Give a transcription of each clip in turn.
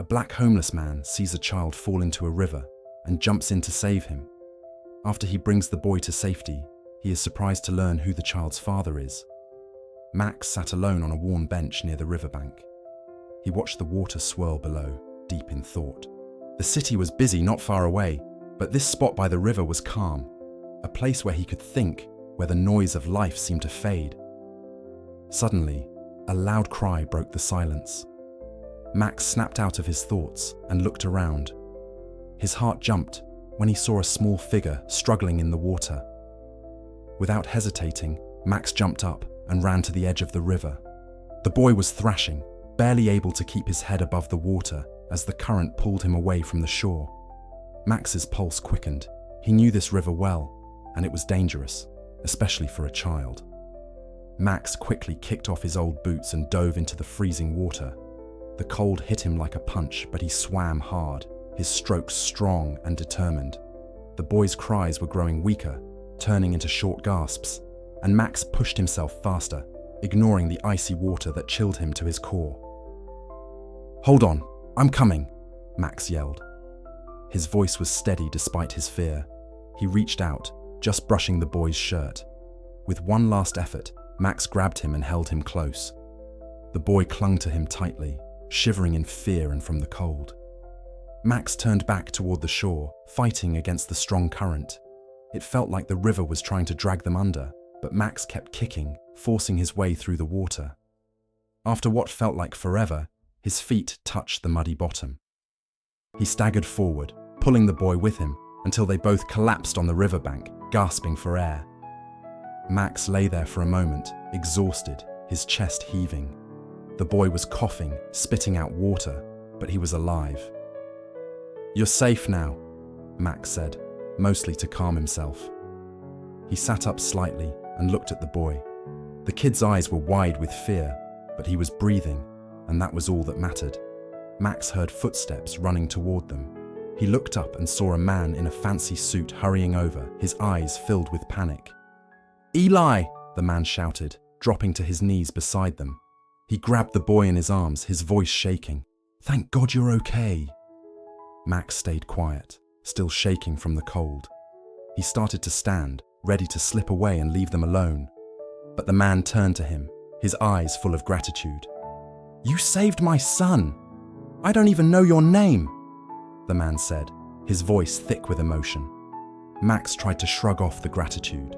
A black homeless man sees a child fall into a river and jumps in to save him. After he brings the boy to safety, he is surprised to learn who the child's father is. Max sat alone on a worn bench near the riverbank. He watched the water swirl below, deep in thought. The city was busy not far away, but this spot by the river was calm, a place where he could think, where the noise of life seemed to fade. Suddenly, a loud cry broke the silence. Max snapped out of his thoughts and looked around. His heart jumped when he saw a small figure struggling in the water. Without hesitating, Max jumped up and ran to the edge of the river. The boy was thrashing, barely able to keep his head above the water as the current pulled him away from the shore. Max's pulse quickened. He knew this river well, and it was dangerous, especially for a child. Max quickly kicked off his old boots and dove into the freezing water. The cold hit him like a punch, but he swam hard, his strokes strong and determined. The boy's cries were growing weaker, turning into short gasps, and Max pushed himself faster, ignoring the icy water that chilled him to his core. "Hold on, I'm coming," Max yelled. His voice was steady despite his fear. He reached out, just brushing the boy's shirt. With one last effort, Max grabbed him and held him close. The boy clung to him tightly, shivering in fear and from the cold. Max turned back toward the shore, fighting against the strong current. It felt like the river was trying to drag them under, but Max kept kicking, forcing his way through the water. After what felt like forever, his feet touched the muddy bottom. He staggered forward, pulling the boy with him, until they both collapsed on the riverbank, gasping for air. Max lay there for a moment, exhausted, his chest heaving. The boy was coughing, spitting out water, but he was alive. "You're safe now," Max said, mostly to calm himself. He sat up slightly and looked at the boy. The kid's eyes were wide with fear, but he was breathing, and that was all that mattered. Max heard footsteps running toward them. He looked up and saw a man in a fancy suit hurrying over, his eyes filled with panic. "Eli!" the man shouted, dropping to his knees beside them. He grabbed the boy in his arms, his voice shaking. "Thank God you're okay." Max stayed quiet, still shaking from the cold. He started to stand, ready to slip away and leave them alone. But the man turned to him, his eyes full of gratitude. "You saved my son! I don't even know your name," the man said, his voice thick with emotion. Max tried to shrug off the gratitude.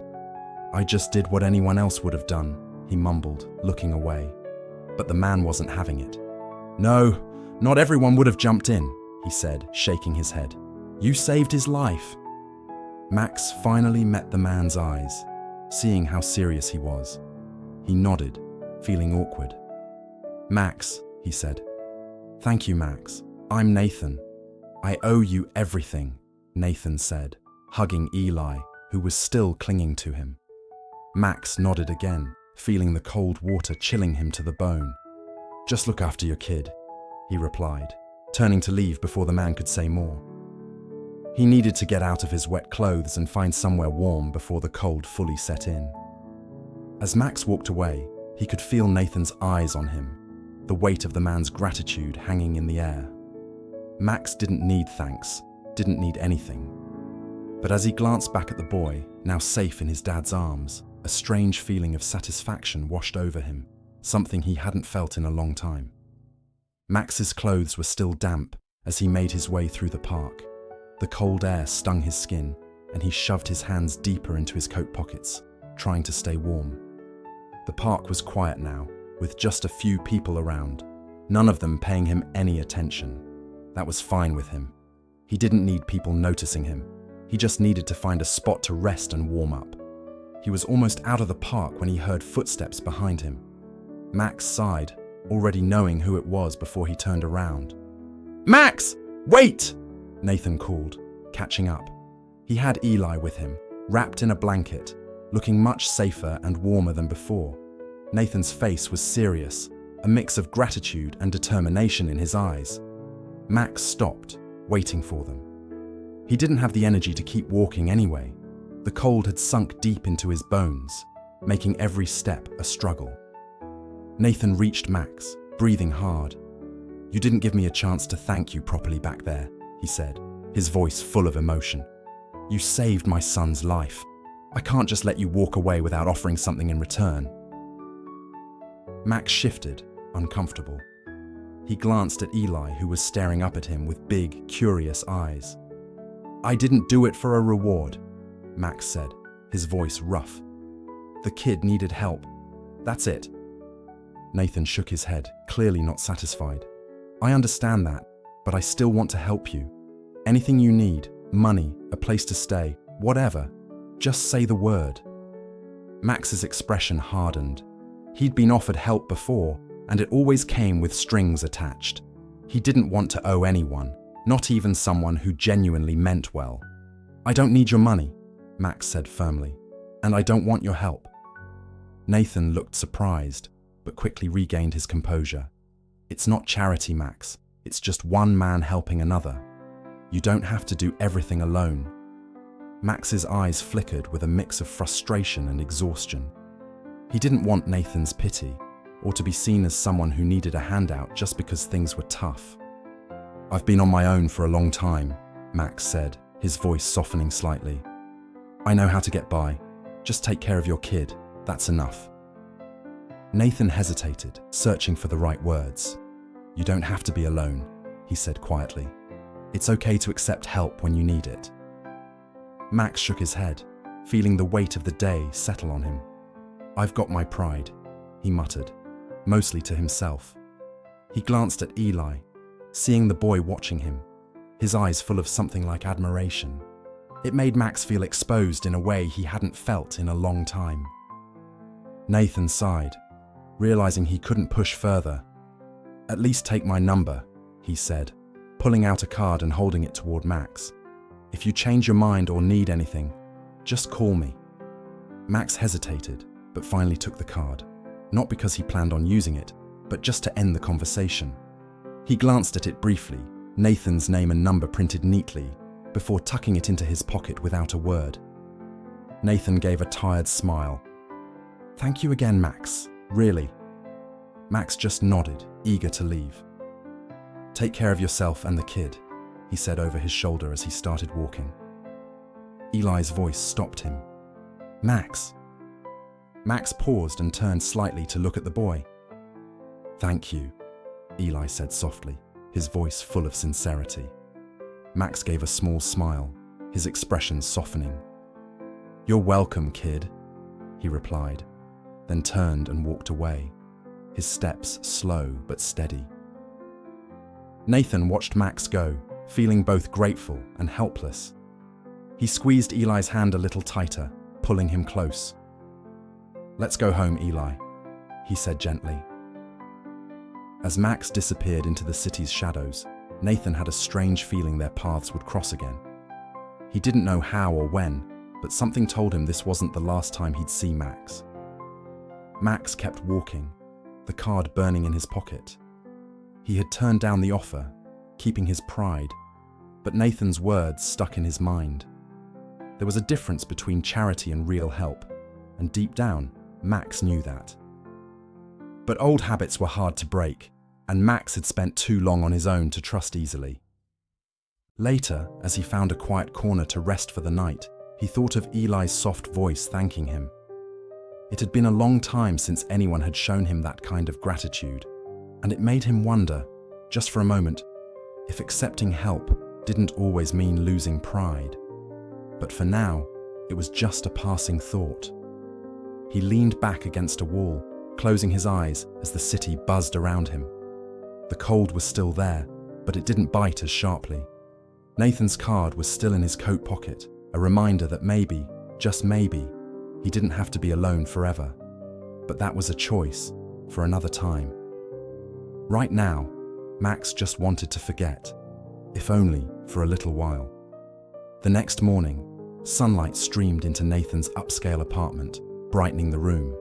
"I just did what anyone else would have done," he mumbled, looking away. But the man wasn't having it. "No, not everyone would have jumped in," he said, shaking his head. "You saved his life." Max finally met the man's eyes, seeing how serious he was. He nodded, feeling awkward. "Max," he said. "Thank you, Max. I'm Nathan. I owe you everything," Nathan said, hugging Eli, who was still clinging to him. Max nodded again, feeling the cold water chilling him to the bone. "Just look after your kid," he replied, turning to leave before the man could say more. He needed to get out of his wet clothes and find somewhere warm before the cold fully set in. As Max walked away, he could feel Nathan's eyes on him, the weight of the man's gratitude hanging in the air. Max didn't need thanks, didn't need anything. But as he glanced back at the boy, now safe in his dad's arms, a strange feeling of satisfaction washed over him, something he hadn't felt in a long time. Max's clothes were still damp as he made his way through the park. The cold air stung his skin, and he shoved his hands deeper into his coat pockets, trying to stay warm. The park was quiet now, with just a few people around, none of them paying him any attention. That was fine with him. He didn't need people noticing him. He just needed to find a spot to rest and warm up. He was almost out of the park when he heard footsteps behind him. Max sighed, already knowing who it was before he turned around. "Max, wait!" Nathan called, catching up. He had Eli with him, wrapped in a blanket, looking much safer and warmer than before. Nathan's face was serious, a mix of gratitude and determination in his eyes. Max stopped, waiting for them. He didn't have the energy to keep walking anyway. The cold had sunk deep into his bones, making every step a struggle. Nathan reached Max, breathing hard. You didn't give me a chance to thank you properly back there, he said, his voice full of emotion. You saved my son's life. I can't just let you walk away without offering something in return. Max shifted, uncomfortable. He glanced at Eli, who was staring up at him with big, curious eyes. I didn't do it for a reward, Max said, his voice rough. The kid needed help. That's it. Nathan shook his head, clearly not satisfied. I understand that, but I still want to help you. Anything you need, money, a place to stay, whatever, just say the word. Max's expression hardened. He'd been offered help before, and it always came with strings attached. He didn't want to owe anyone, not even someone who genuinely meant well. I don't need your money, Max said firmly, and I don't want your help. Nathan looked surprised, but quickly regained his composure. It's not charity, Max. It's just one man helping another. You don't have to do everything alone. Max's eyes flickered with a mix of frustration and exhaustion. He didn't want Nathan's pity, or to be seen as someone who needed a handout just because things were tough. I've been on my own for a long time, Max said, his voice softening slightly. I know how to get by. Just take care of your kid. That's enough. Nathan hesitated, searching for the right words. You don't have to be alone, he said quietly. It's okay to accept help when you need it. Max shook his head, feeling the weight of the day settle on him. I've got my pride, he muttered, mostly to himself. He glanced at Eli, seeing the boy watching him, his eyes full of something like admiration. It made Max feel exposed in a way he hadn't felt in a long time. Nathan sighed, realizing he couldn't push further. At least take my number, he said, pulling out a card and holding it toward Max. If you change your mind or need anything, just call me. Max hesitated, but finally took the card, not because he planned on using it, but just to end the conversation. He glanced at it briefly, Nathan's name and number printed neatly, before tucking it into his pocket without a word. Nathan gave a tired smile. Thank you again, Max. Really? Max just nodded, eager to leave. Take care of yourself and the kid, he said over his shoulder as he started walking. Eli's voice stopped him. Max. Max paused and turned slightly to look at the boy. Thank you, Eli said softly, his voice full of sincerity. Max gave a small smile, his expression softening. You're welcome, kid, he replied, then turned and walked away, his steps slow but steady. Nathan watched Max go, feeling both grateful and helpless. He squeezed Eli's hand a little tighter, pulling him close. Let's go home, Eli, he said gently. As Max disappeared into the city's shadows, Nathan had a strange feeling their paths would cross again. He didn't know how or when, but something told him this wasn't the last time he'd see Max. Max kept walking, the card burning in his pocket. He had turned down the offer, keeping his pride, but Nathan's words stuck in his mind. There was a difference between charity and real help, and deep down, Max knew that. But old habits were hard to break, and Max had spent too long on his own to trust easily. Later, as he found a quiet corner to rest for the night, he thought of Eli's soft voice thanking him. It had been a long time since anyone had shown him that kind of gratitude, and it made him wonder, just for a moment, if accepting help didn't always mean losing pride. But for now, it was just a passing thought. He leaned back against a wall, closing his eyes as the city buzzed around him. The cold was still there, but it didn't bite as sharply. Nathan's card was still in his coat pocket, a reminder that maybe, just maybe, he didn't have to be alone forever. But that was a choice for another time. Right now, Max just wanted to forget, if only for a little while. The next morning, sunlight streamed into Nathan's upscale apartment, brightening the room.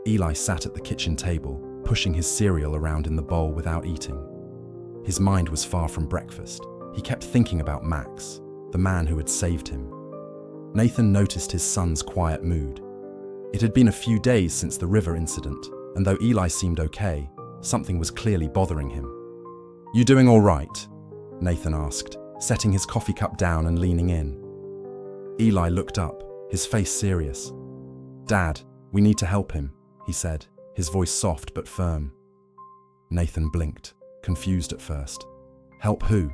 Eli sat at the kitchen table, pushing his cereal around in the bowl without eating. His mind was far from breakfast. He kept thinking about Max, the man who had saved him. Nathan noticed his son's quiet mood. It had been a few days since the river incident, and though Eli seemed okay, something was clearly bothering him. "You doing all right?" Nathan asked, setting his coffee cup down and leaning in. Eli looked up, his face serious. "Dad, we need to help him," he said, his voice soft but firm. Nathan blinked, confused at first. "Help who?"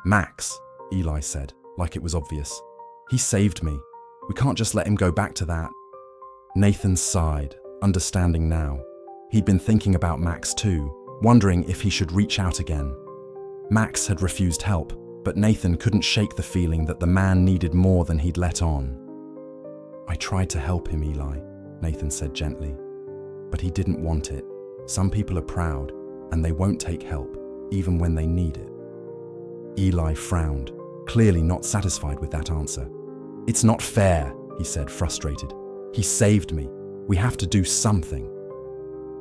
"Max," Eli said, like it was obvious. "He saved me. We can't just let him go back to that." Nathan sighed, understanding now. He'd been thinking about Max too, wondering if he should reach out again. Max had refused help, but Nathan couldn't shake the feeling that the man needed more than he'd let on. "I tried to help him, Eli," Nathan said gently. "But he didn't want it. Some people are proud, and they won't take help, even when they need it." Eli frowned, clearly not satisfied with that answer. "It's not fair," he said, frustrated. "He saved me. We have to do something."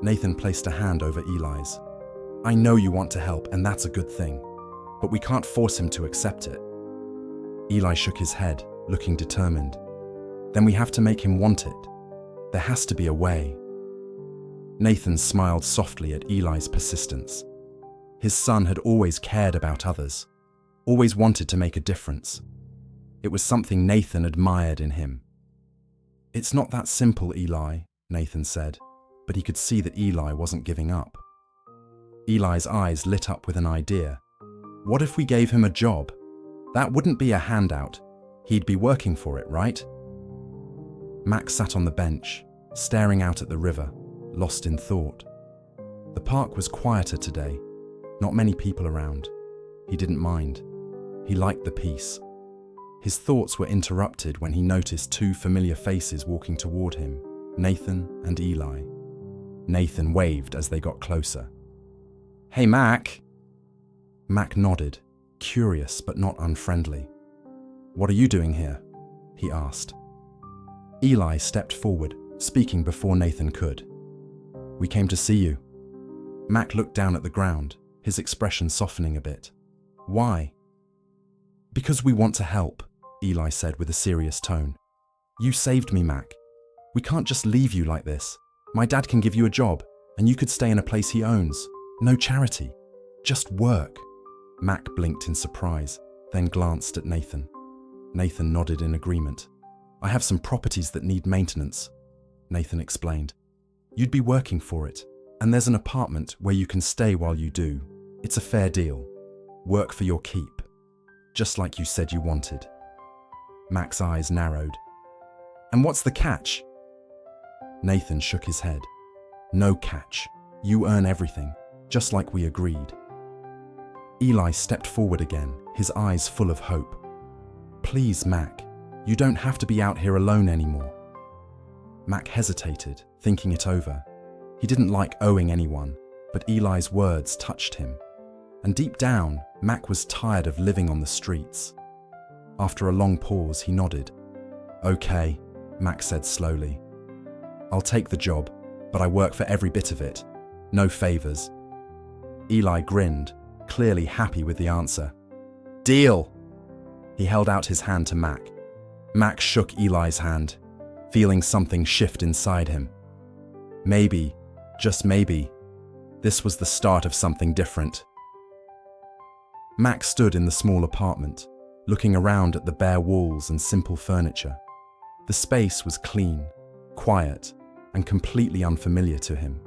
Nathan placed a hand over Eli's. "I know you want to help, and that's a good thing, but we can't force him to accept it." Eli shook his head, looking determined. "Then we have to make him want it. There has to be a way." Nathan smiled softly at Eli's persistence. His son had always cared about others, always wanted to make a difference. It was something Nathan admired in him. "It's not that simple, Eli," Nathan said, but he could see that Eli wasn't giving up. Eli's eyes lit up with an idea. "What if we gave him a job? That wouldn't be a handout. He'd be working for it, right?" Max sat on the bench, staring out at the river, lost in thought. The park was quieter today, not many people around. He didn't mind. He liked the peace. His thoughts were interrupted when he noticed two familiar faces walking toward him, Nathan and Eli. Nathan waved as they got closer. "Hey, Mac." Mac nodded, curious but not unfriendly. "What are you doing here?" he asked. Eli stepped forward, speaking before Nathan could. "We came to see you." Mac looked down at the ground, his expression softening a bit. "Why?" "Because we want to help," Eli said with a serious tone. "You saved me, Mac. We can't just leave you like this. My dad can give you a job, and you could stay in a place he owns. No charity. Just work." Mac blinked in surprise, then glanced at Nathan. Nathan nodded in agreement. "I have some properties that need maintenance," Nathan explained. "You'd be working for it, and there's an apartment where you can stay while you do. It's a fair deal. Work for your keep. Just like you said you wanted." Mac's eyes narrowed. "And what's the catch?" Nathan shook his head. "No catch. You earn everything, just like we agreed." Eli stepped forward again, his eyes full of hope. "Please, Mac, you don't have to be out here alone anymore." Mac hesitated, thinking it over. He didn't like owing anyone, but Eli's words touched him. And deep down, Mac was tired of living on the streets. After a long pause, he nodded. "Okay," Mac said slowly. "I'll take the job, but I work for every bit of it. No favors." Eli grinned, clearly happy with the answer. "Deal!" He held out his hand to Mac. Mac shook Eli's hand, feeling something shift inside him. Maybe, just maybe, this was the start of something different. Mac stood in the small apartment, looking around at the bare walls and simple furniture. The space was clean, quiet, and completely unfamiliar to him.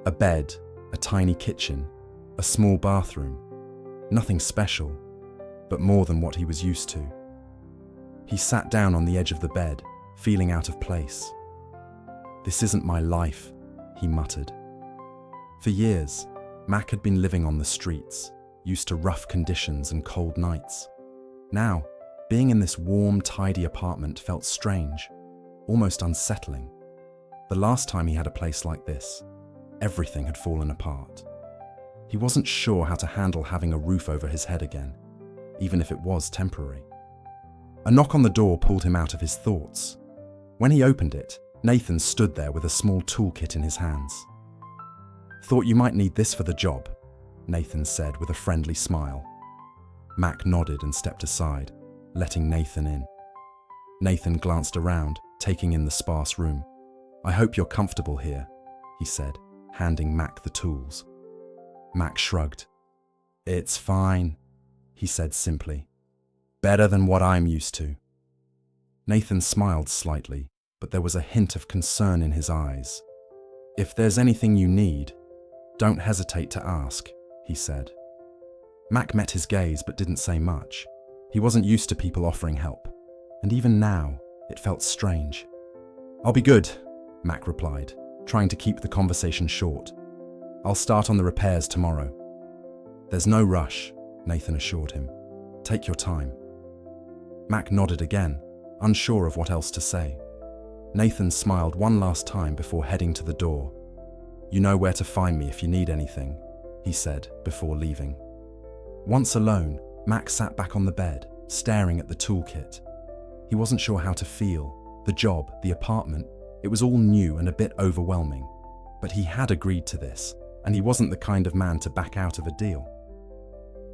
A bed, a tiny kitchen, a small bathroom. Nothing special, but more than what he was used to. He sat down on the edge of the bed, feeling out of place. "This isn't my life," he muttered. For years, Mac had been living on the streets, used to rough conditions and cold nights. Now, being in this warm, tidy apartment felt strange, almost unsettling. The last time he had a place like this, everything had fallen apart. He wasn't sure how to handle having a roof over his head again, even if it was temporary. A knock on the door pulled him out of his thoughts. When he opened it, Nathan stood there with a small toolkit in his hands. "Thought you might need this for the job," Nathan said with a friendly smile. Mac nodded and stepped aside, letting Nathan in. Nathan glanced around, taking in the sparse room. "I hope you're comfortable here," he said, handing Mac the tools. Mac shrugged. "It's fine," he said simply. "Better than what I'm used to." Nathan smiled slightly, but there was a hint of concern in his eyes. "If there's anything you need, don't hesitate to ask," he said. Mac met his gaze but didn't say much. He wasn't used to people offering help, and even now, it felt strange. "I'll be good," Mac replied, trying to keep the conversation short. "I'll start on the repairs tomorrow." "There's no rush," Nathan assured him. "Take your time." Mac nodded again, unsure of what else to say. Nathan smiled one last time before heading to the door. "You know where to find me if you need anything," he said before leaving. Once alone, Mac sat back on the bed, staring at the toolkit. He wasn't sure how to feel. The job, the apartment, it was all new and a bit overwhelming. But he had agreed to this, and he wasn't the kind of man to back out of a deal.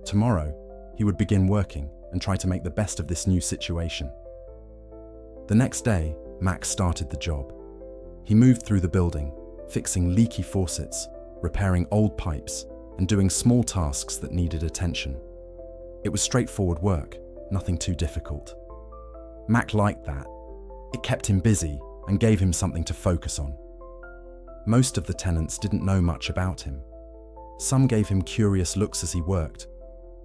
Tomorrow, he would begin working and try to make the best of this new situation. The next day, Mac started the job. He moved through the building, fixing leaky faucets, repairing old pipes, and doing small tasks that needed attention. It was straightforward work, nothing too difficult. Mac liked that. It kept him busy and gave him something to focus on. Most of the tenants didn't know much about him. Some gave him curious looks as he worked,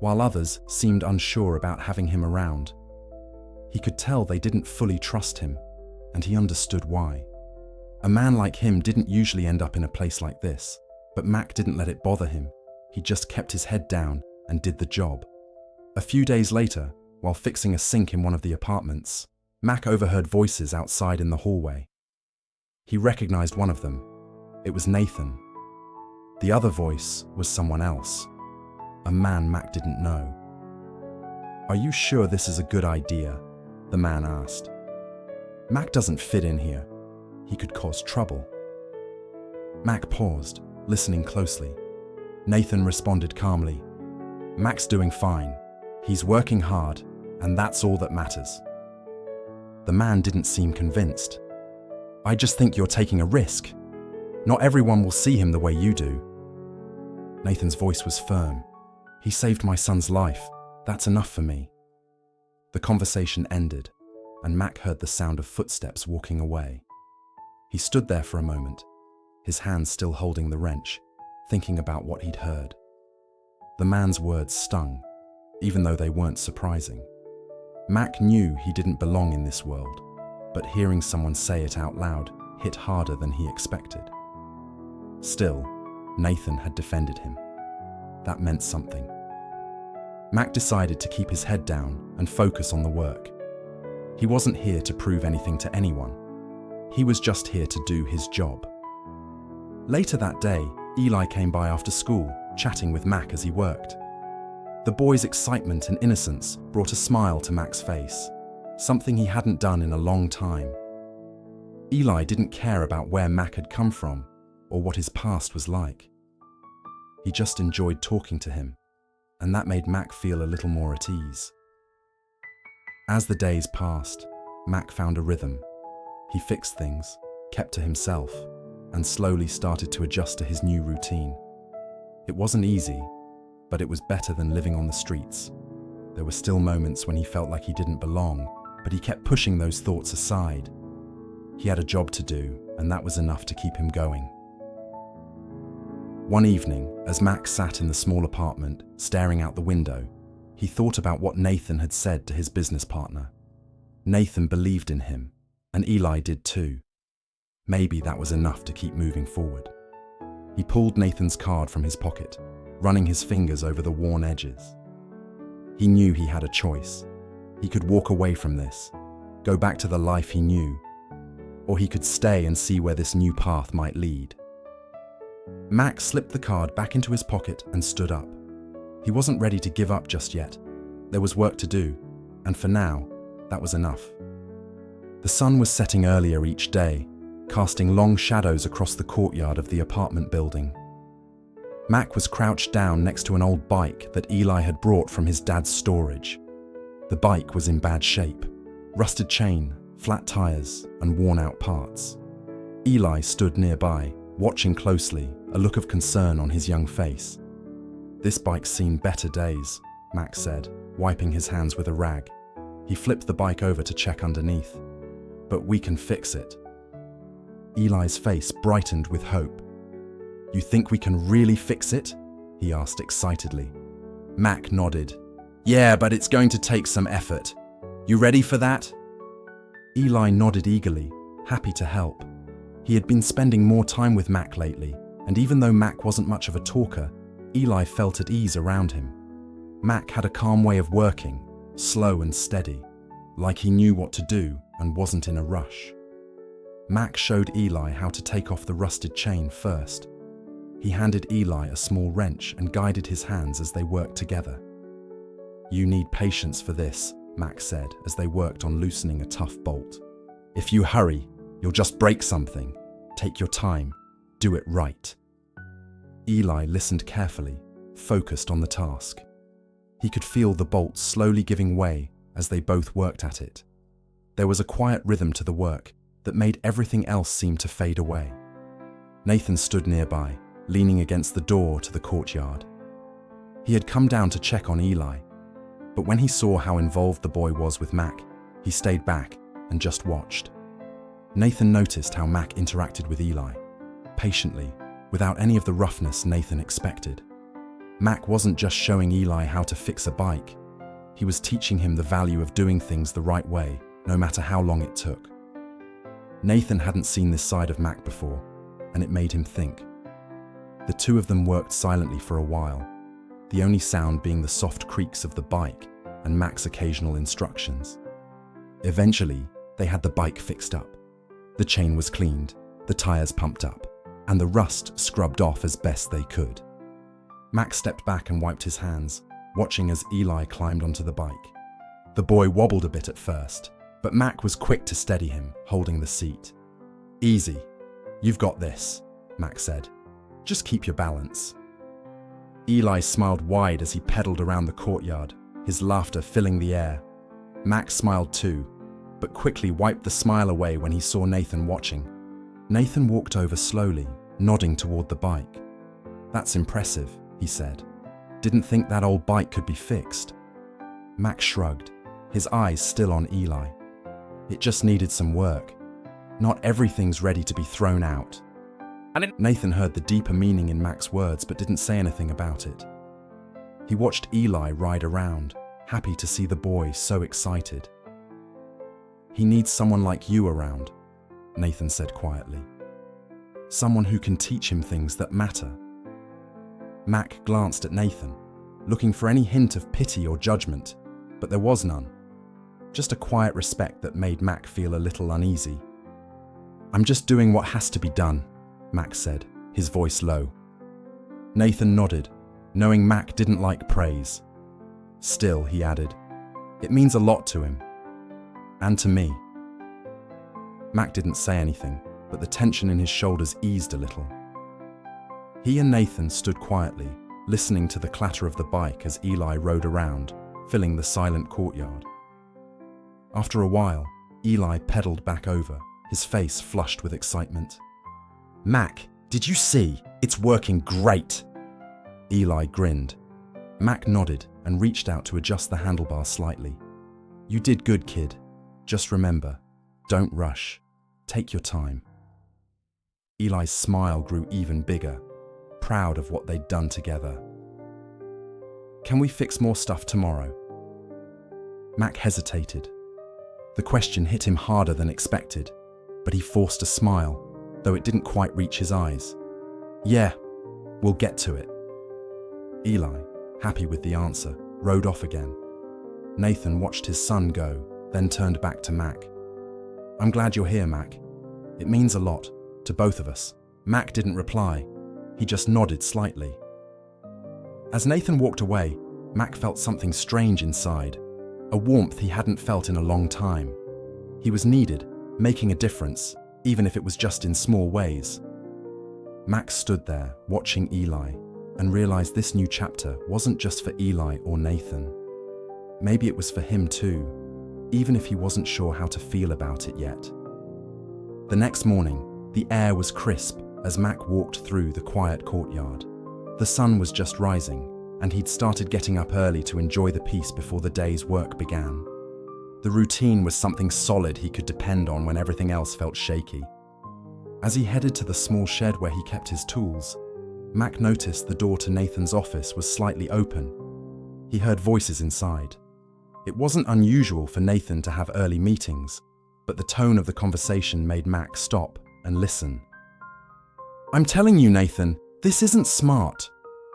while others seemed unsure about having him around. He could tell they didn't fully trust him, and he understood why. A man like him didn't usually end up in a place like this, but Mac didn't let it bother him. He just kept his head down and did the job. A few days later, while fixing a sink in one of the apartments, Mac overheard voices outside in the hallway. He recognized one of them. It was Nathan. The other voice was someone else, a man Mac didn't know. "Are you sure this is a good idea?" the man asked. "Mac doesn't fit in here. He could cause trouble." Mac paused, listening closely. Nathan responded calmly. "Mac's doing fine. He's working hard, and that's all that matters." The man didn't seem convinced. "I just think you're taking a risk. Not everyone will see him the way you do." Nathan's voice was firm. "He saved my son's life. That's enough for me." The conversation ended, and Mac heard the sound of footsteps walking away. He stood there for a moment, his hand still holding the wrench, thinking about what he'd heard. The man's words stung, even though they weren't surprising. Mac knew he didn't belong in this world, but hearing someone say it out loud hit harder than he expected. Still, Nathan had defended him. That meant something. Mac decided to keep his head down and focus on the work. He wasn't here to prove anything to anyone. He was just here to do his job. Later that day, Eli came by after school, chatting with Mac as he worked. The boy's excitement and innocence brought a smile to Mac's face, something he hadn't done in a long time. Eli didn't care about where Mac had come from or what his past was like. He just enjoyed talking to him, and that made Mac feel a little more at ease. As the days passed, Mac found a rhythm. He fixed things, kept to himself, and slowly started to adjust to his new routine. It wasn't easy, but it was better than living on the streets. There were still moments when he felt like he didn't belong, but he kept pushing those thoughts aside. He had a job to do, and that was enough to keep him going. One evening, as Mac sat in the small apartment, staring out the window, he thought about what Nathan had said to his business partner. Nathan believed in him, and Eli did too. Maybe that was enough to keep moving forward. He pulled Nathan's card from his pocket, running his fingers over the worn edges. He knew he had a choice. He could walk away from this, go back to the life he knew, or he could stay and see where this new path might lead. Mac slipped the card back into his pocket and stood up. He wasn't ready to give up just yet. There was work to do, and for now, that was enough. The sun was setting earlier each day, casting long shadows across the courtyard of the apartment building. Mac was crouched down next to an old bike that Eli had brought from his dad's storage. The bike was in bad shape, rusted chain, flat tires, and worn-out parts. Eli stood nearby, watching closely, a look of concern on his young face. This bike's seen better days, Max said, wiping his hands with a rag. He flipped the bike over to check underneath. But we can fix it. Eli's face brightened with hope. You think we can really fix it? He asked excitedly. Mac nodded. Yeah, but it's going to take some effort. You ready for that? Eli nodded eagerly, happy to help. He had been spending more time with Mac lately, and even though Mac wasn't much of a talker, Eli felt at ease around him. Mac had a calm way of working, slow and steady, like he knew what to do and wasn't in a rush. Mac showed Eli how to take off the rusted chain first. He handed Eli a small wrench and guided his hands as they worked together. You need patience for this, Mac said as they worked on loosening a tough bolt. If you hurry, you'll just break something. Take your time. Do it right. Eli listened carefully, focused on the task. He could feel the bolt slowly giving way as they both worked at it. There was a quiet rhythm to the work that made everything else seem to fade away. Nathan stood nearby, leaning against the door to the courtyard. He had come down to check on Eli, but when he saw how involved the boy was with Mac, he stayed back and just watched. Nathan noticed how Mac interacted with Eli, patiently, without any of the roughness Nathan expected. Mac wasn't just showing Eli how to fix a bike. He was teaching him the value of doing things the right way, no matter how long it took. Nathan hadn't seen this side of Mac before, and it made him think. The two of them worked silently for a while, the only sound being the soft creaks of the bike and Mac's occasional instructions. Eventually, they had the bike fixed up. The chain was cleaned, the tires pumped up, and the rust scrubbed off as best they could. Mac stepped back and wiped his hands, watching as Eli climbed onto the bike. The boy wobbled a bit at first, but Mac was quick to steady him, holding the seat. Easy. You've got this, Mac said. Just keep your balance. Eli smiled wide as he pedaled around the courtyard, his laughter filling the air. Mac smiled too, but quickly wiped the smile away when he saw Nathan watching. Nathan walked over slowly, nodding toward the bike. That's impressive, he said. Didn't think that old bike could be fixed. Mac shrugged, his eyes still on Eli. It just needed some work. Not everything's ready to be thrown out. Nathan heard the deeper meaning in Mac's words but didn't say anything about it. He watched Eli ride around, happy to see the boy so excited. He needs someone like you around, Nathan said quietly. Someone who can teach him things that matter. Mac glanced at Nathan, looking for any hint of pity or judgment, but there was none. Just a quiet respect that made Mac feel a little uneasy. I'm just doing what has to be done, Mac said, his voice low. Nathan nodded, knowing Mac didn't like praise. Still, he added, it means a lot to him. And to me. Mac didn't say anything, but the tension in his shoulders eased a little. He and Nathan stood quietly, listening to the clatter of the bike as Eli rode around, filling the silent courtyard. After a while, Eli pedaled back over, his face flushed with excitement. Mac, did you see? It's working great! Eli grinned. Mac nodded and reached out to adjust the handlebar slightly. You did good, kid. Just remember, don't rush. Take your time. Eli's smile grew even bigger, proud of what they'd done together. Can we fix more stuff tomorrow? Mac hesitated. The question hit him harder than expected, but he forced a smile, though it didn't quite reach his eyes. Yeah, we'll get to it. Eli, happy with the answer, rode off again. Nathan watched his son go, then turned back to Mac. I'm glad you're here, Mac. It means a lot, to both of us. Mac didn't reply. He just nodded slightly. As Nathan walked away, Mac felt something strange inside, a warmth he hadn't felt in a long time. He was needed, making a difference, even if it was just in small ways. Mac stood there, watching Eli, and realized this new chapter wasn't just for Eli or Nathan. Maybe it was for him too, even if he wasn't sure how to feel about it yet. The next morning, the air was crisp as Mac walked through the quiet courtyard. The sun was just rising, and he'd started getting up early to enjoy the peace before the day's work began. The routine was something solid he could depend on when everything else felt shaky. As he headed to the small shed where he kept his tools, Mac noticed the door to Nathan's office was slightly open. He heard voices inside. It wasn't unusual for Nathan to have early meetings, but the tone of the conversation made Mac stop and listen. "I'm telling you, Nathan, this isn't smart,"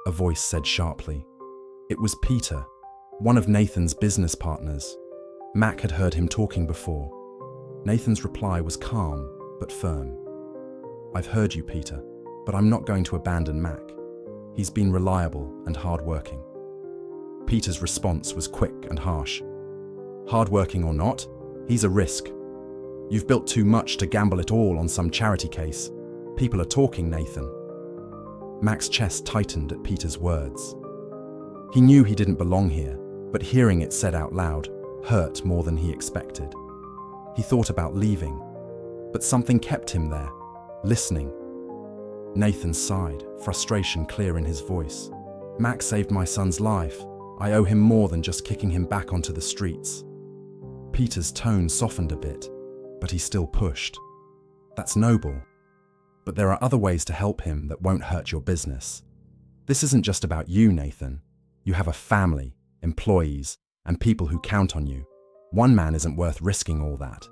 a voice said sharply. It was Peter, one of Nathan's business partners. Mac had heard him talking before. Nathan's reply was calm but firm. "I've heard you, Peter, but I'm not going to abandon Mac. He's been reliable and hardworking." Peter's response was quick and harsh. "Hardworking or not, he's a risk. You've built too much to gamble it all on some charity case. People are talking, Nathan." Mac's chest tightened at Peter's words. He knew he didn't belong here, but hearing it said out loud hurt more than he expected. He thought about leaving, but something kept him there, listening. Nathan sighed, frustration clear in his voice. "Mac saved my son's life. I owe him more than just kicking him back onto the streets." Peter's tone softened a bit, but he still pushed. "That's noble. But there are other ways to help him that won't hurt your business. This isn't just about you, Nathan. You have a family, employees, and people who count on you. One man isn't worth risking all that."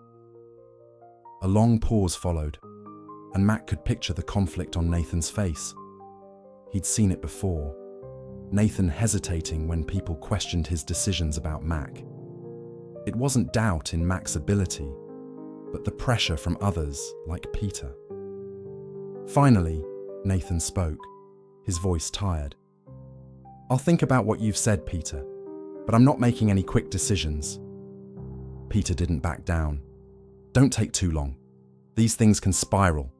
A long pause followed, and Mac could picture the conflict on Nathan's face. He'd seen it before. Nathan hesitating when people questioned his decisions about Mac. It wasn't doubt in Mac's ability, but the pressure from others like Peter. Finally, Nathan spoke, his voice tired. "I'll think about what you've said, Peter, but I'm not making any quick decisions." Peter didn't back down. "Don't take too long. These things can spiral.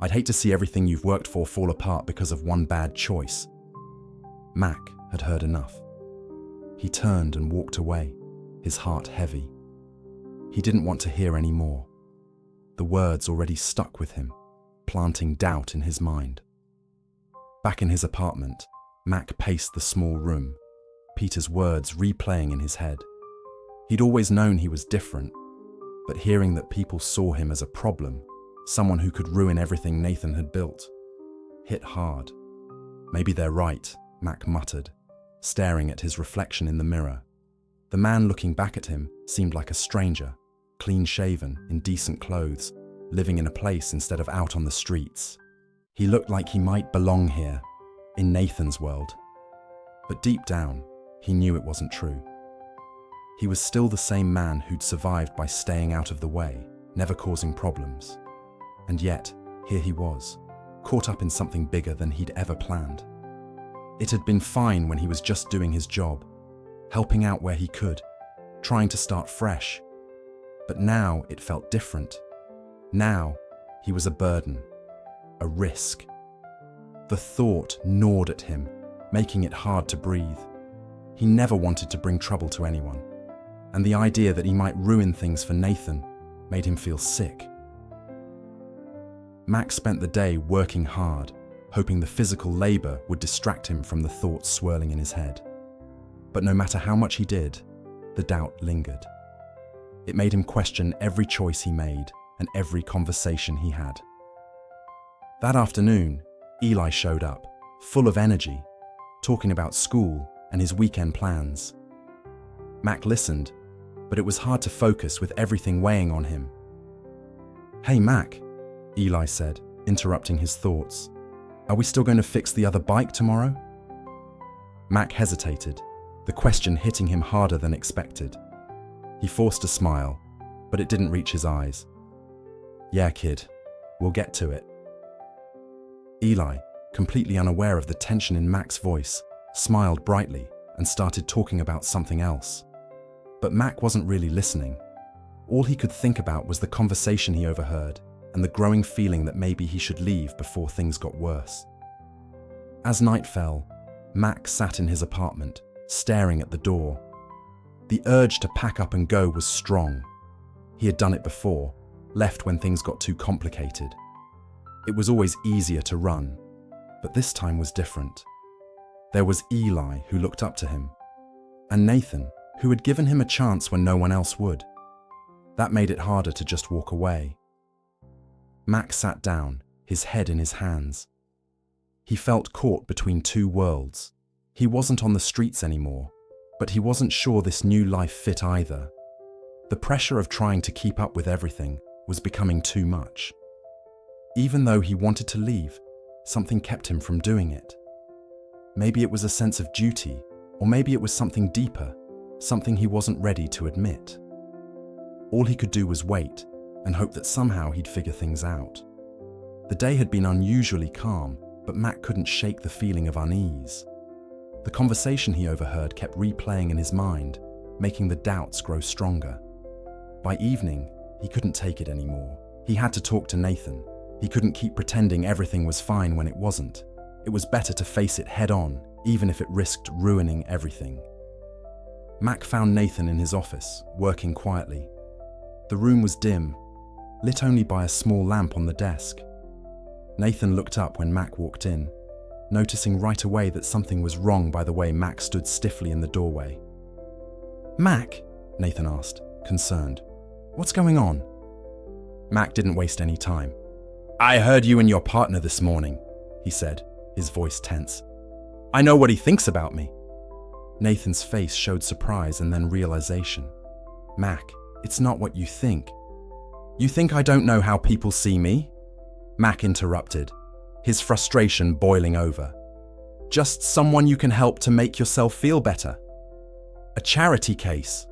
I'd hate to see everything you've worked for fall apart because of one bad choice." Mac had heard enough. He turned and walked away, his heart heavy. He didn't want to hear any more. The words already stuck with him, planting doubt in his mind. Back in his apartment, Mac paced the small room, Peter's words replaying in his head. He'd always known he was different, but hearing that people saw him as a problem, someone who could ruin everything Nathan had built, hit hard. "Maybe they're right," Mac muttered, staring at his reflection in the mirror. The man looking back at him seemed like a stranger, clean-shaven, in decent clothes, living in a place instead of out on the streets. He looked like he might belong here, in Nathan's world. But deep down, he knew it wasn't true. He was still the same man who'd survived by staying out of the way, never causing problems. And yet, here he was, caught up in something bigger than he'd ever planned. It had been fine when he was just doing his job, helping out where he could, trying to start fresh. But now it felt different. Now, he was a burden, a risk. The thought gnawed at him, making it hard to breathe. He never wanted to bring trouble to anyone, and the idea that he might ruin things for Nathan made him feel sick. Mac spent the day working hard, hoping the physical labor would distract him from the thoughts swirling in his head. But no matter how much he did, the doubt lingered. It made him question every choice he made and every conversation he had. That afternoon, Eli showed up, full of energy, talking about school and his weekend plans. Mac listened, but it was hard to focus with everything weighing on him. "Hey Mac," Eli said, interrupting his thoughts. "Are we still going to fix the other bike tomorrow?" Mac hesitated, the question hitting him harder than expected. He forced a smile, but it didn't reach his eyes. "Yeah, kid, we'll get to it." Eli, completely unaware of the tension in Mac's voice, smiled brightly and started talking about something else. But Mac wasn't really listening. All he could think about was the conversation he overheard and the growing feeling that maybe he should leave before things got worse. As night fell, Mac sat in his apartment, staring at the door. The urge to pack up and go was strong. He had done it before, left when things got too complicated. It was always easier to run, but this time was different. There was Eli, who looked up to him, and Nathan, who had given him a chance when no one else would. That made it harder to just walk away. Mac sat down, his head in his hands. He felt caught between two worlds. He wasn't on the streets anymore, but he wasn't sure this new life fit either. The pressure of trying to keep up with everything was becoming too much. Even though he wanted to leave, something kept him from doing it. Maybe it was a sense of duty, or maybe it was something deeper, something he wasn't ready to admit. All he could do was wait and hope that somehow he'd figure things out. The day had been unusually calm, but Mac couldn't shake the feeling of unease. The conversation he overheard kept replaying in his mind, making the doubts grow stronger. By evening, he couldn't take it anymore. He had to talk to Nathan. He couldn't keep pretending everything was fine when it wasn't. It was better to face it head on, even if it risked ruining everything. Mac found Nathan in his office, working quietly. The room was dim, lit only by a small lamp on the desk. Nathan looked up when Mac walked in, noticing right away that something was wrong by the way Mac stood stiffly in the doorway. "Mac?" Nathan asked, concerned. "What's going on?" Mac didn't waste any time. "I heard you and your partner this morning," he said, his voice tense. "I know what he thinks about me." Nathan's face showed surprise and then realization. "Mac, it's not what you think." "You think I don't know how people see me?" Mac interrupted, his frustration boiling over. "Just someone you can help to make yourself feel better. A charity case."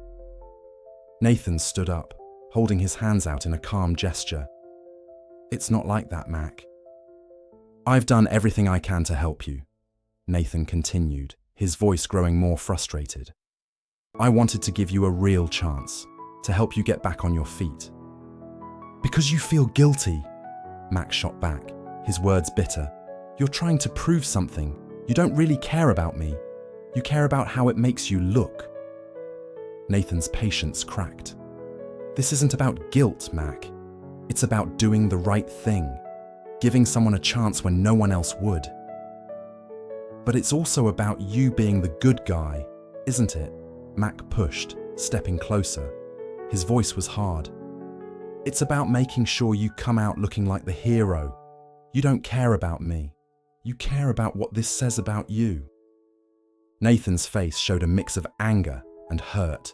Nathan stood up, holding his hands out in a calm gesture. "It's not like that, Mac. I've done everything I can to help you," Nathan continued, his voice growing more frustrated. "I wanted to give you a real chance, to help you get back on your feet." "Because you feel guilty," Mac shot back, his words bitter. "You're trying to prove something. You don't really care about me. You care about how it makes you look." Nathan's patience cracked. "This isn't about guilt, Mac. It's about doing the right thing, giving someone a chance when no one else would. But it's also about you being the good guy, isn't it?" Mac pushed, stepping closer. His voice was hard. "It's about making sure you come out looking like the hero. You don't care about me. You care about what this says about you." Nathan's face showed a mix of anger and hurt.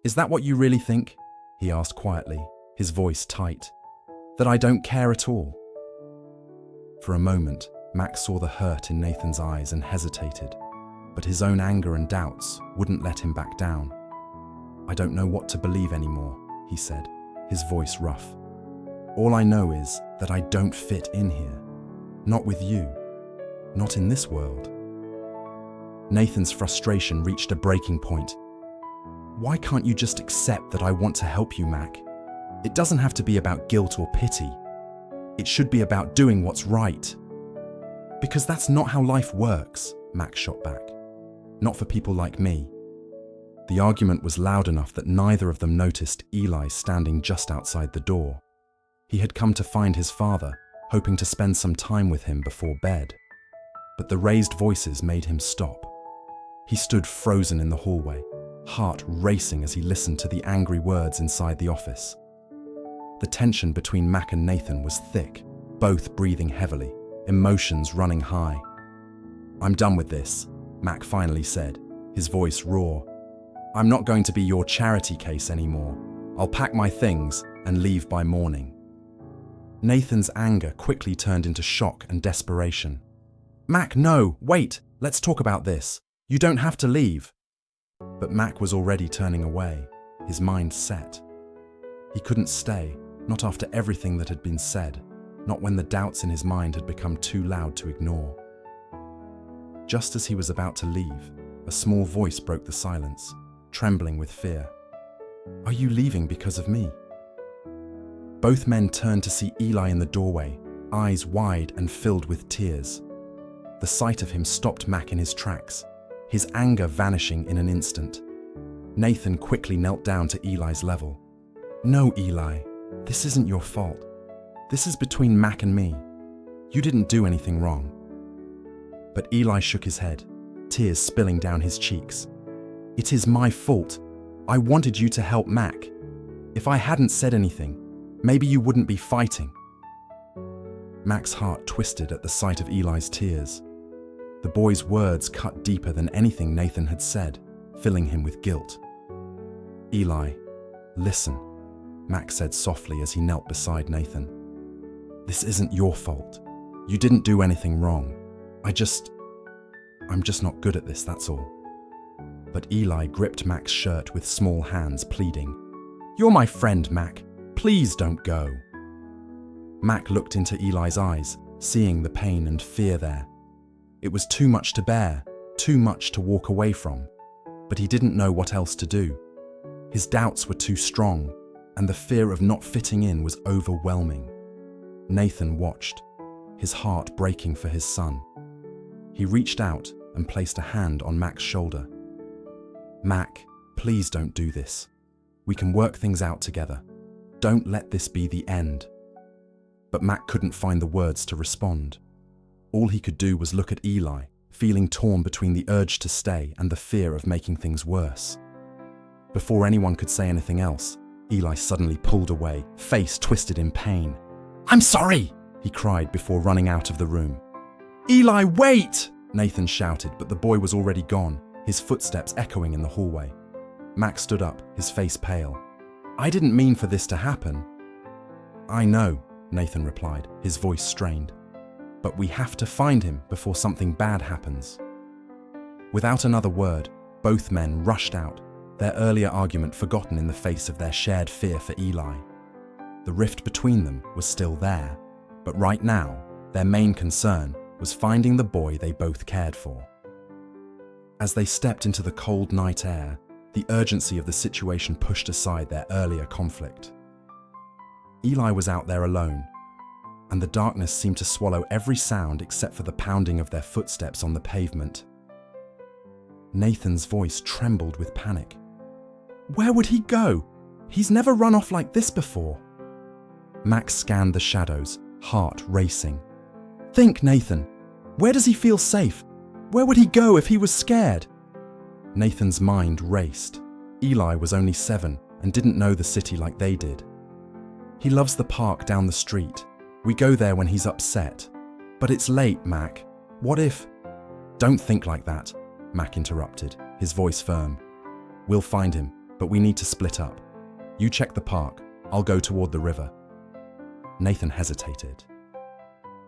"Is that what you really think?" he asked quietly, his voice tight. "That I don't care at all?" For a moment, Mac saw the hurt in Nathan's eyes and hesitated, but his own anger and doubts wouldn't let him back down. "I don't know what to believe anymore," he said, his voice rough. "All I know is that I don't fit in here. Not with you. Not in this world." Nathan's frustration reached a breaking point. "Why can't you just accept that I want to help you, Mac? It doesn't have to be about guilt or pity. It should be about doing what's right." "Because that's not how life works," Mac shot back. "Not for people like me." The argument was loud enough that neither of them noticed Eli standing just outside the door. He had come to find his father, hoping to spend some time with him before bed. But the raised voices made him stop. He stood frozen in the hallway, heart racing as he listened to the angry words inside the office. The tension between Mac and Nathan was thick, both breathing heavily, emotions running high. "I'm done with this," Mac finally said, his voice raw. "I'm not going to be your charity case anymore. I'll pack my things and leave by morning." Nathan's anger quickly turned into shock and desperation. "Mac, no, wait, let's talk about this. You don't have to leave." But Mac was already turning away, his mind set. He couldn't stay, not after everything that had been said, not when the doubts in his mind had become too loud to ignore. Just as he was about to leave, a small voice broke the silence, trembling with fear. "Are you leaving because of me?" Both men turned to see Eli in the doorway, eyes wide and filled with tears. The sight of him stopped Mac in his tracks, his anger vanishing in an instant. Nathan quickly knelt down to Eli's level. "No, Eli, this isn't your fault. This is between Mac and me. You didn't do anything wrong." But Eli shook his head, tears spilling down his cheeks. "It is my fault. I wanted you to help Mac. If I hadn't said anything, maybe you wouldn't be fighting." Mac's heart twisted at the sight of Eli's tears. The boy's words cut deeper than anything Nathan had said, filling him with guilt. "Eli, listen," Mac said softly as he knelt beside Nathan. "This isn't your fault. You didn't do anything wrong. I'm just not good at this, that's all." But Eli gripped Mac's shirt with small hands, pleading, "You're my friend, Mac. Please don't go." Mac looked into Eli's eyes, seeing the pain and fear there. It was too much to bear, too much to walk away from, but he didn't know what else to do. His doubts were too strong, and the fear of not fitting in was overwhelming. Nathan watched, his heart breaking for his son. He reached out and placed a hand on Mac's shoulder. "Mac, please don't do this. We can work things out together. Don't let this be the end." But Mac couldn't find the words to respond. All he could do was look at Eli, feeling torn between the urge to stay and the fear of making things worse. Before anyone could say anything else, Eli suddenly pulled away, face twisted in pain. "I'm sorry!" he cried before running out of the room. "Eli, wait!" Nathan shouted, but the boy was already gone, his footsteps echoing in the hallway. Mac stood up, his face pale. "I didn't mean for this to happen." "I know," Nathan replied, his voice strained. "But we have to find him before something bad happens." Without another word, both men rushed out, their earlier argument forgotten in the face of their shared fear for Eli. The rift between them was still there, but right now, their main concern was finding the boy they both cared for. As they stepped into the cold night air, the urgency of the situation pushed aside their earlier conflict. Eli was out there alone, and the darkness seemed to swallow every sound except for the pounding of their footsteps on the pavement. Nathan's voice trembled with panic. "Where would he go? He's never run off like this before." Max scanned the shadows, heart racing. "Think, Nathan. Where does he feel safe? Where would he go if he was scared?" Nathan's mind raced. Eli was only 7 and didn't know the city like they did. "He loves the park down the street. We go there when he's upset. But it's late, Mac. What if—" "Don't think like that," Mac interrupted, his voice firm. "We'll find him, but we need to split up. You check the park. I'll go toward the river." Nathan hesitated.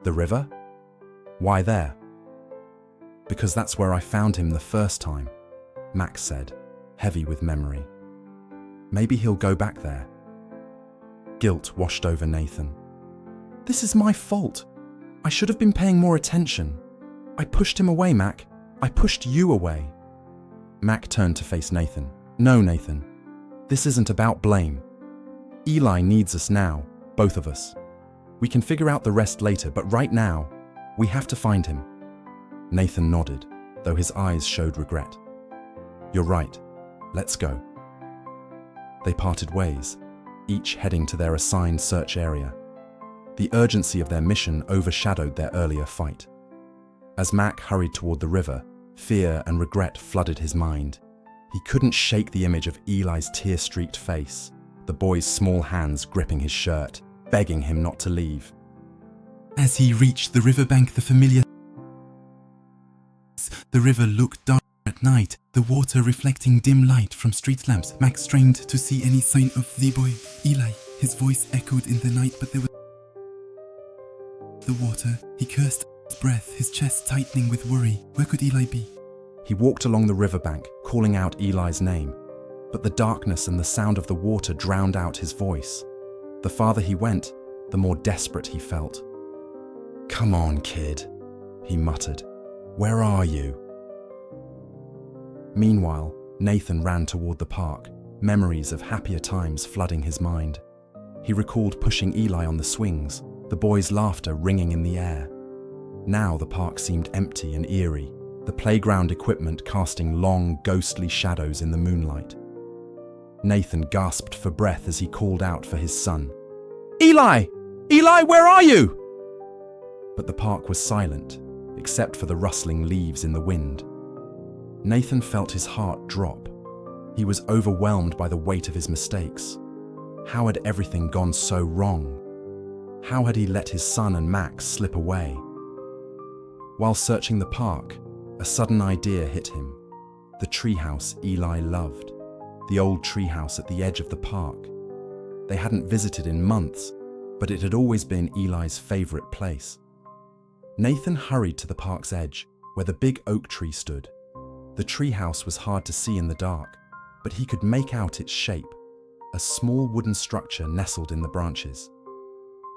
"The river? Why there?" "Because that's where I found him the first time," Max said, heavy with memory. "Maybe he'll go back there." Guilt washed over Nathan. "This is my fault. I should have been paying more attention. I pushed him away, Mac. I pushed you away." Mac turned to face Nathan. "No, Nathan. This isn't about blame. Eli needs us now, both of us. We can figure out the rest later, but right now, we have to find him." Nathan nodded, though his eyes showed regret. "You're right. Let's go." They parted ways, each heading to their assigned search area. The urgency of their mission overshadowed their earlier fight. As Mac hurried toward the river, fear and regret flooded his mind. He couldn't shake the image of Eli's tear-streaked face, the boy's small hands gripping his shirt, begging him not to leave. As he reached the riverbank, the river looked dark at night, the water reflecting dim light from street lamps. Max strained to see any sign of the boy. Eli, his voice echoed in the night, but there was the water. He cursed his breath, his chest tightening with worry. Where could Eli be? He walked along the riverbank, calling out Eli's name, but the darkness and the sound of the water drowned out his voice. The farther he went, the more desperate he felt. "Come on, kid," he muttered. "Where are you?" Meanwhile, Nathan ran toward the park, memories of happier times flooding his mind. He recalled pushing Eli on the swings, the boys' laughter ringing in the air. Now the park seemed empty and eerie, the playground equipment casting long, ghostly shadows in the moonlight. Nathan gasped for breath as he called out for his son. "Eli! Eli, where are you?" But the park was silent. except for the rustling leaves in the wind. Nathan felt his heart drop. He was overwhelmed by the weight of his mistakes. How had everything gone so wrong? How had he let his son and Max slip away? While searching the park, a sudden idea hit him. The treehouse Eli loved. The old treehouse at the edge of the park. They hadn't visited in months, but it had always been Eli's favorite place. Nathan hurried to the park's edge, where the big oak tree stood. The treehouse was hard to see in the dark, but he could make out its shape, a small wooden structure nestled in the branches.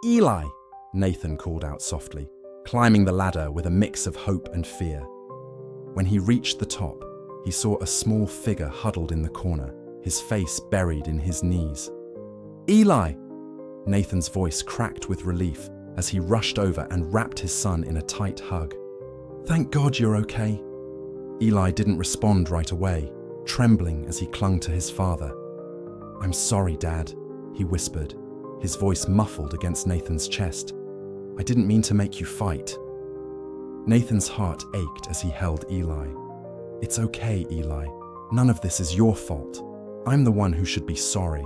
"Eli!" Nathan called out softly, climbing the ladder with a mix of hope and fear. When he reached the top, he saw a small figure huddled in the corner, his face buried in his knees. "Eli!" Nathan's voice cracked with relief as he rushed over and wrapped his son in a tight hug. "Thank God you're okay." Eli didn't respond right away, trembling as he clung to his father. "I'm sorry, Dad," he whispered, his voice muffled against Nathan's chest. "I didn't mean to make you fight." Nathan's heart ached as he held Eli. "It's okay, Eli. None of this is your fault. I'm the one who should be sorry."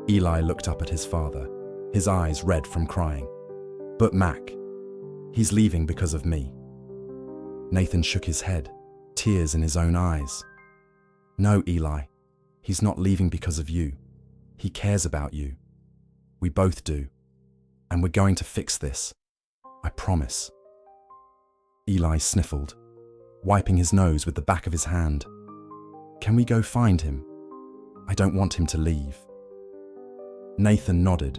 Eli looked up at his father, his eyes red from crying. "But Mac, he's leaving because of me." Nathan shook his head, tears in his own eyes. "No, Eli, he's not leaving because of you. He cares about you. We both do. And we're going to fix this. I promise." Eli sniffled, wiping his nose with the back of his hand. "Can we go find him? I don't want him to leave." Nathan nodded,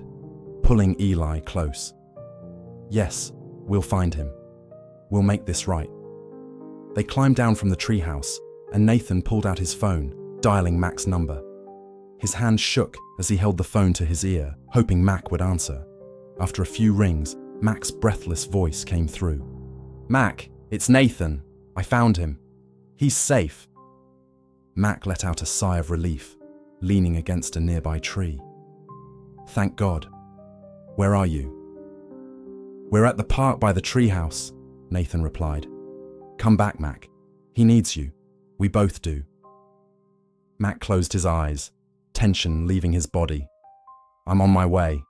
pulling Eli close. "Yes, we'll find him. We'll make this right." They climbed down from the treehouse, and Nathan pulled out his phone, dialing Mac's number. His hand shook as he held the phone to his ear, hoping Mac would answer. After a few rings, Mac's breathless voice came through. "Mac, it's Nathan. I found him. He's safe." Mac let out a sigh of relief, leaning against a nearby tree. "Thank God. Where are you?" "We're at the park by the treehouse," Nathan replied. "Come back, Mac. He needs you. We both do." Mac closed his eyes, tension leaving his body. "I'm on my way."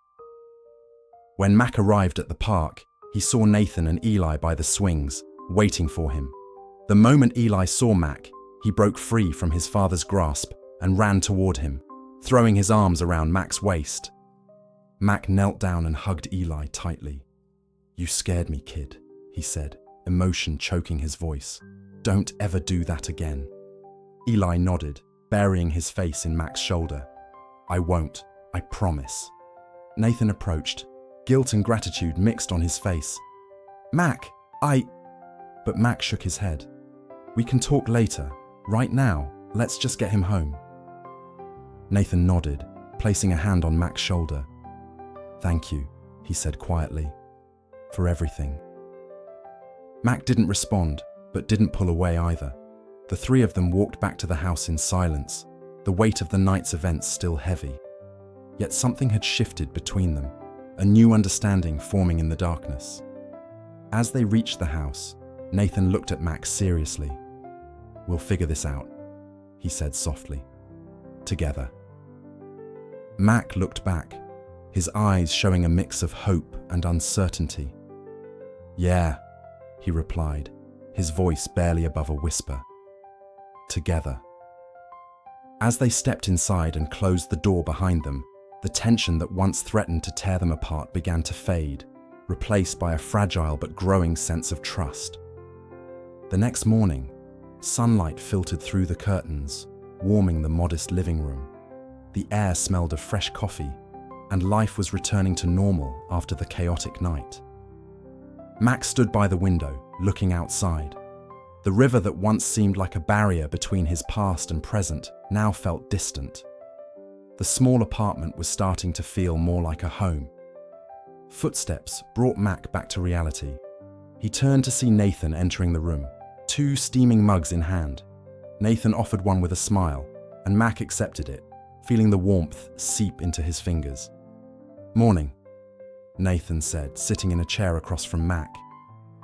When Mac arrived at the park, he saw Nathan and Eli by the swings, waiting for him. The moment Eli saw Mac, he broke free from his father's grasp and ran toward him, throwing his arms around Mac's waist. Mac knelt down and hugged Eli tightly. "You scared me, kid," he said, emotion choking his voice. "Don't ever do that again." Eli nodded, burying his face in Mac's shoulder. "I won't, I promise." Nathan approached, guilt and gratitude mixed on his face. "Mac, But Mac shook his head. "We can talk later. Right now, let's just get him home." Nathan nodded, placing a hand on Mac's shoulder. "Thank you," he said quietly, "for everything." Mac didn't respond, but didn't pull away either. The three of them walked back to the house in silence, the weight of the night's events still heavy. Yet something had shifted between them, a new understanding forming in the darkness. As they reached the house, Nathan looked at Mac seriously. "We'll figure this out," he said softly. "Together." Mac looked back, his eyes showing a mix of hope and uncertainty. "Yeah," he replied, his voice barely above a whisper. "Together." As they stepped inside and closed the door behind them, the tension that once threatened to tear them apart began to fade, replaced by a fragile but growing sense of trust. The next morning, sunlight filtered through the curtains, warming the modest living room. The air smelled of fresh coffee, and life was returning to normal after the chaotic night. Max stood by the window, looking outside. The river that once seemed like a barrier between his past and present now felt distant. The small apartment was starting to feel more like a home. Footsteps brought Mac back to reality. He turned to see Nathan entering the room, 2 steaming mugs in hand. Nathan offered one with a smile, and Mac accepted it, feeling the warmth seep into his fingers. "Morning," Nathan said, sitting in a chair across from Mac.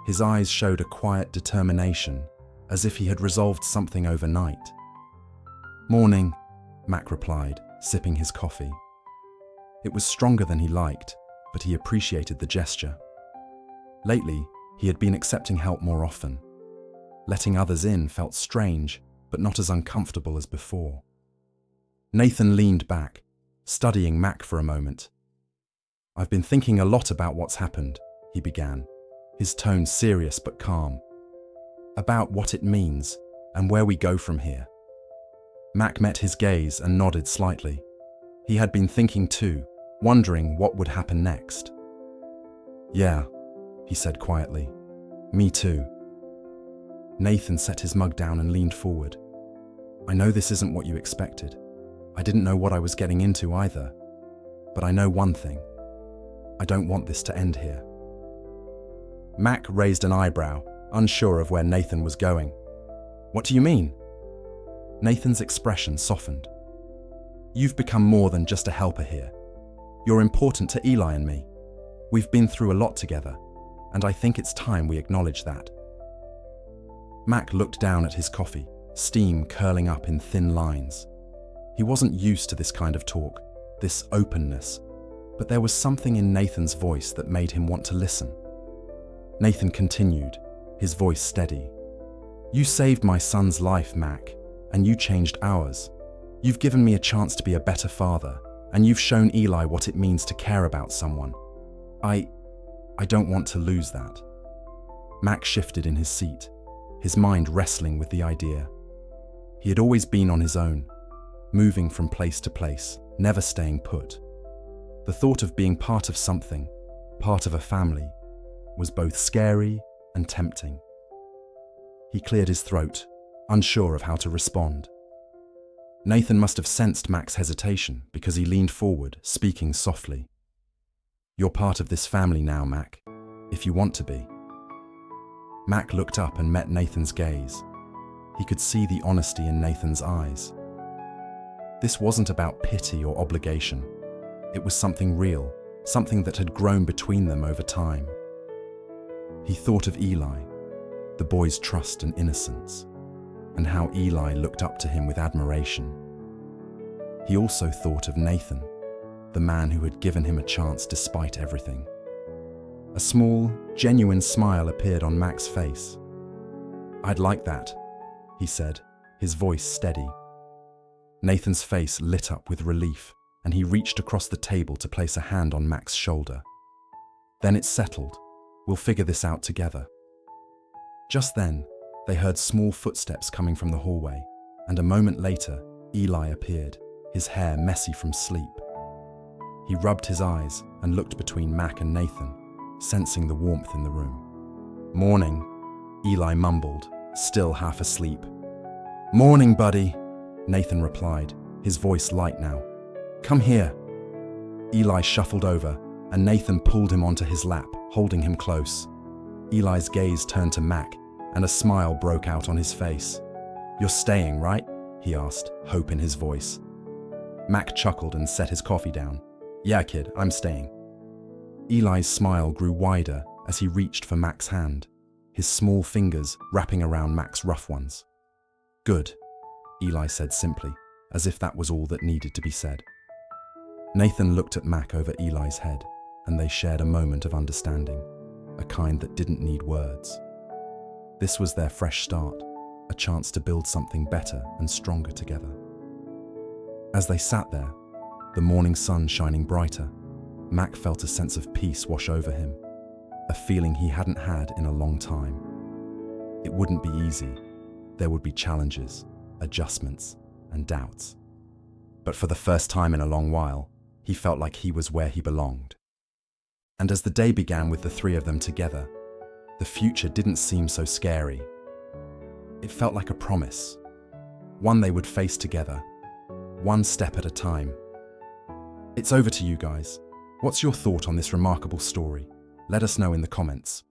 His eyes showed a quiet determination, as if he had resolved something overnight. "Morning," Mac replied, sipping his coffee. It was stronger than he liked, but he appreciated the gesture. Lately, he had been accepting help more often. Letting others in felt strange, but not as uncomfortable as before. Nathan leaned back, studying Mac for a moment. "I've been thinking a lot about what's happened," he began, his tone serious but calm. "About what it means and where we go from here." Mac met his gaze and nodded slightly. He had been thinking too, wondering what would happen next. "Yeah," he said quietly. "Me too." Nathan set his mug down and leaned forward. "I know this isn't what you expected. I didn't know what I was getting into either. But I know one thing. I don't want this to end here." Mac raised an eyebrow, unsure of where Nathan was going. "What do you mean?" Nathan's expression softened. "You've become more than just a helper here. You're important to Eli and me. We've been through a lot together, and I think it's time we acknowledge that." Mac looked down at his coffee, steam curling up in thin lines. He wasn't used to this kind of talk, this openness, but there was something in Nathan's voice that made him want to listen. Nathan continued, his voice steady. "You saved my son's life, Mac, and you changed ours. You've given me a chance to be a better father, and you've shown Eli what it means to care about someone. I don't want to lose that." Mac shifted in his seat, his mind wrestling with the idea. He had always been on his own, moving from place to place, never staying put. The thought of being part of something, part of a family, was both scary and tempting. He cleared his throat, unsure of how to respond. Nathan must have sensed Mac's hesitation because he leaned forward, speaking softly. "You're part of this family now, Mac, if you want to be." Mac looked up and met Nathan's gaze. He could see the honesty in Nathan's eyes. This wasn't about pity or obligation. It was something real, something that had grown between them over time. He thought of Eli, the boy's trust and innocence, and how Eli looked up to him with admiration. He also thought of Nathan, the man who had given him a chance despite everything. A small, genuine smile appeared on Mac's face. "I'd like that," he said, his voice steady. Nathan's face lit up with relief, and he reached across the table to place a hand on Mac's shoulder. "Then it's settled. We'll figure this out together." Just then, they heard small footsteps coming from the hallway, and a moment later, Eli appeared, his hair messy from sleep. He rubbed his eyes and looked between Mac and Nathan, sensing the warmth in the room. "Morning," Eli mumbled, still half asleep. "Morning, buddy," Nathan replied, his voice light now. "Come here." Eli shuffled over, and Nathan pulled him onto his lap, holding him close. Eli's gaze turned to Mac, and a smile broke out on his face. "You're staying, right?" he asked, hope in his voice. Mac chuckled and set his coffee down. "Yeah, kid, I'm staying." Eli's smile grew wider as he reached for Mac's hand, his small fingers wrapping around Mac's rough ones. "Good," Eli said simply, as if that was all that needed to be said. Nathan looked at Mac over Eli's head, and they shared a moment of understanding, a kind that didn't need words. This was their fresh start, a chance to build something better and stronger together. As they sat there, the morning sun shining brighter, Mac felt a sense of peace wash over him, a feeling he hadn't had in a long time. It wouldn't be easy. There would be challenges, adjustments, and doubts. But for the first time in a long while, he felt like he was where he belonged. And as the day began with the three of them together, the future didn't seem so scary. It felt like a promise, one they would face together, one step at a time. It's over to you guys. What's your thought on this remarkable story? Let us know in the comments.